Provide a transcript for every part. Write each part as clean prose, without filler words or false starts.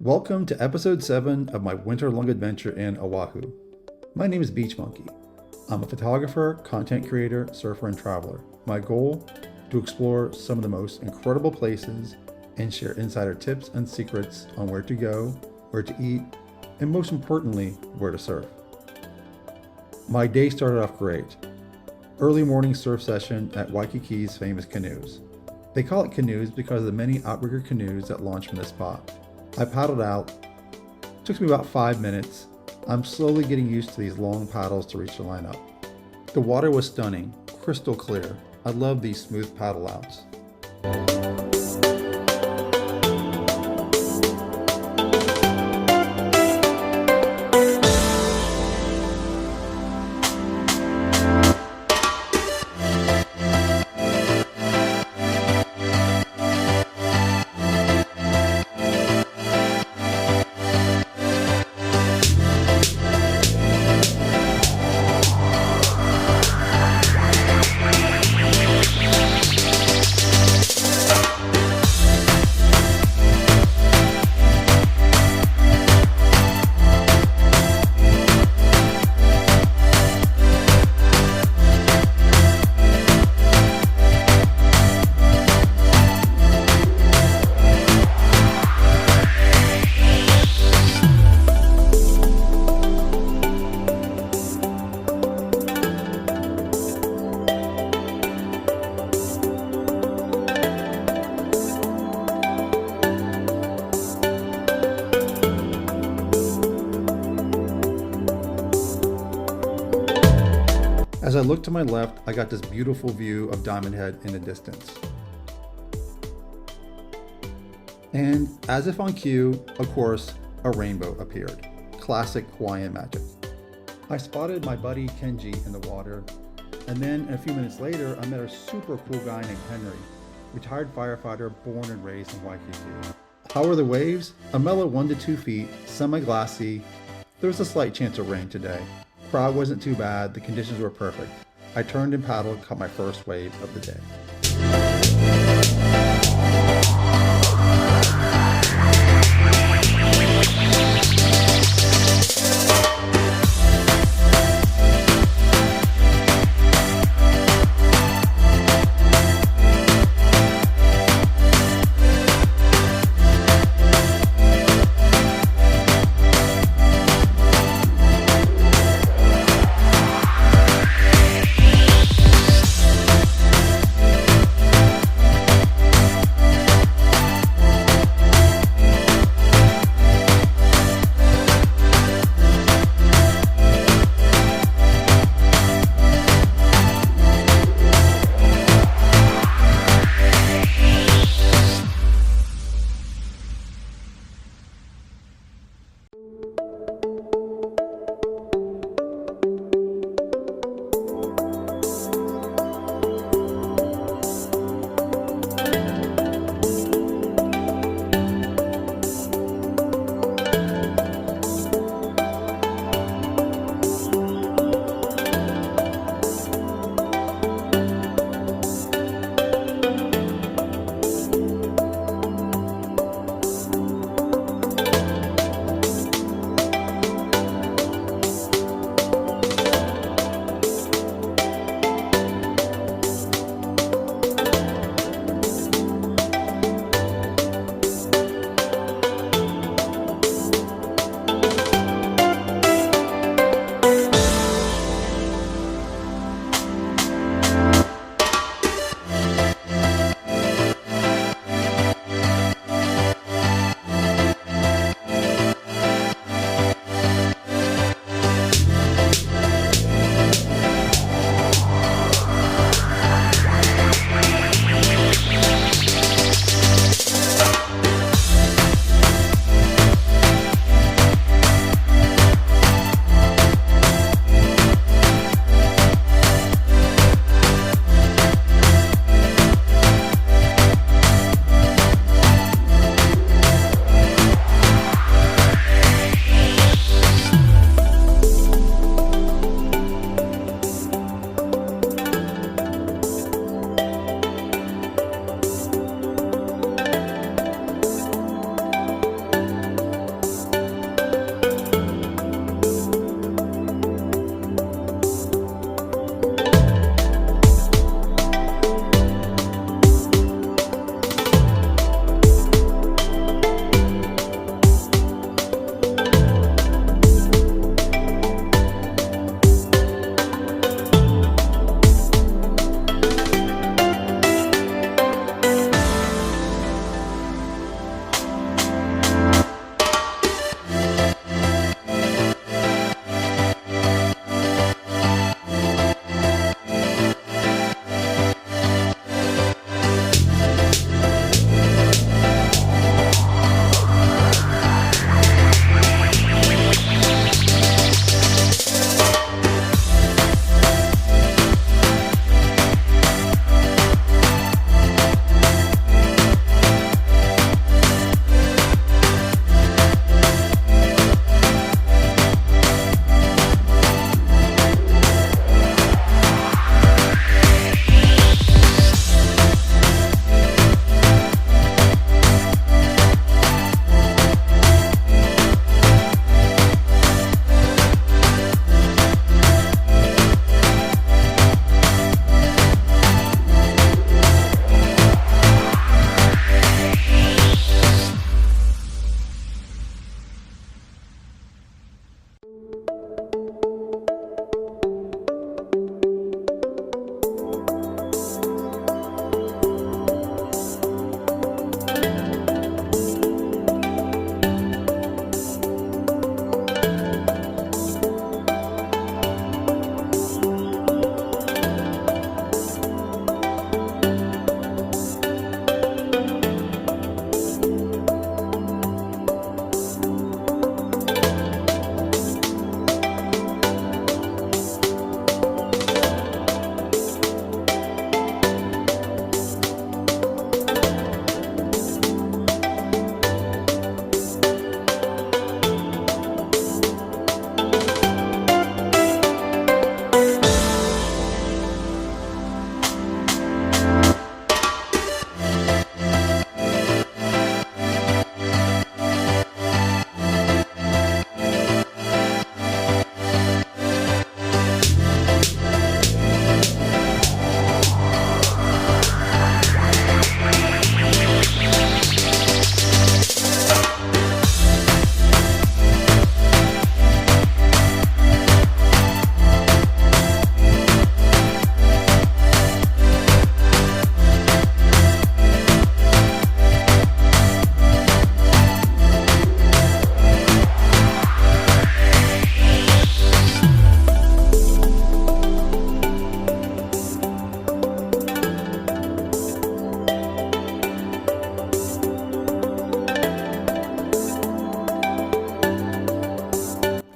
Welcome to episode 7 of my winter-long adventure in Oahu. My name is Beach Monkey. I'm a photographer, content creator, surfer, and traveler. My goal? To explore some of the most incredible places and share insider tips and secrets on where to go, where to eat, and most importantly, where to surf. My day started off great. Early morning surf session at Waikiki's famous Canoes. They call it Canoes because of the many outrigger canoes that launch from this spot. I paddled out. It took me about 5 minutes. I'm slowly getting used to these long paddles to reach the lineup. The water was stunning, crystal clear. I love these smooth paddle outs. As I looked to my left, I got this beautiful view of Diamond Head in the distance. And as if on cue, of course, a rainbow appeared. Classic Hawaiian magic. I spotted my buddy Kenji in the water, and then a few minutes later, I met a super cool guy named Henry, retired firefighter born and raised in Waikiki. How were the waves? A mellow 1 to 2 feet, semi-glassy. There was a slight chance of rain today. Crowd wasn't too bad, the conditions were perfect. I turned and paddled, caught my first wave of the day.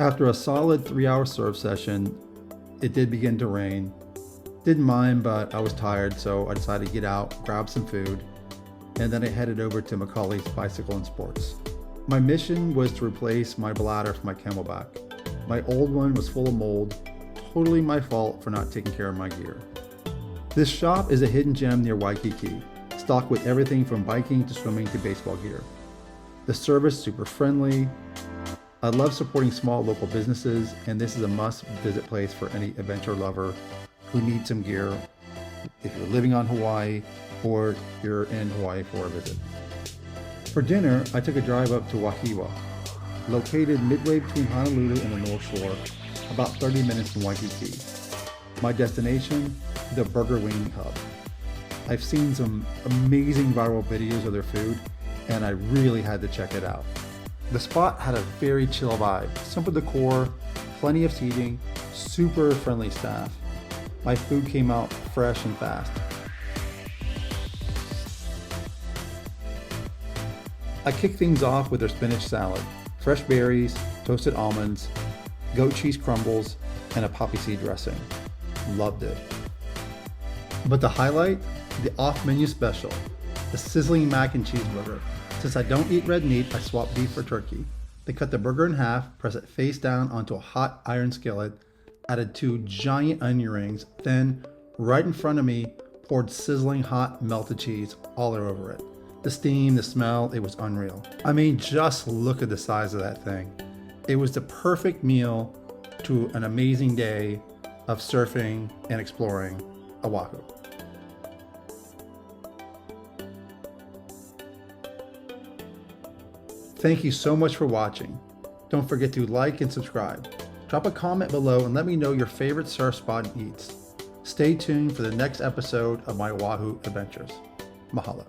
After a solid 3-hour surf session, it did begin to rain. Didn't mind, but I was tired, so I decided to get out, grab some food, and then I headed over to McCully's Bicycle and Sports. My mission was to replace my bladder for my Camelback. My old one was full of mold, totally my fault for not taking care of my gear. This shop is a hidden gem near Waikiki, stocked with everything from biking to swimming to baseball gear. The service super friendly. I love supporting small local businesses, and this is a must-visit place for any adventure lover who needs some gear if you're living on Hawaii or you're in Hawaii for a visit. For dinner, I took a drive up to Wahiawa, located midway between Honolulu and the North Shore, about 30 minutes from Waikiki. My destination, the Burger Wing Hub. I've seen some amazing viral videos of their food, and I really had to check it out. The spot had a very chill vibe, simple decor, plenty of seating, super friendly staff. My food came out fresh and fast. I kicked things off with their spinach salad, fresh berries, toasted almonds, goat cheese crumbles, and a poppy seed dressing. Loved it. But the highlight, the off-menu special, the sizzling mac and cheese burger. Since I don't eat red meat, I swap beef for turkey. They cut the burger in half, press it face down onto a hot iron skillet, added 2 giant onion rings, then, right in front of me, poured sizzling hot melted cheese all over it. The steam, the smell, it was unreal. I mean, just look at the size of that thing. It was the perfect meal to an amazing day of surfing and exploring Oahu. Thank you so much for watching. Don't forget to like and subscribe. Drop a comment below and let me know your favorite surf spot and eats. Stay tuned for the next episode of my Oahu adventures. Mahalo.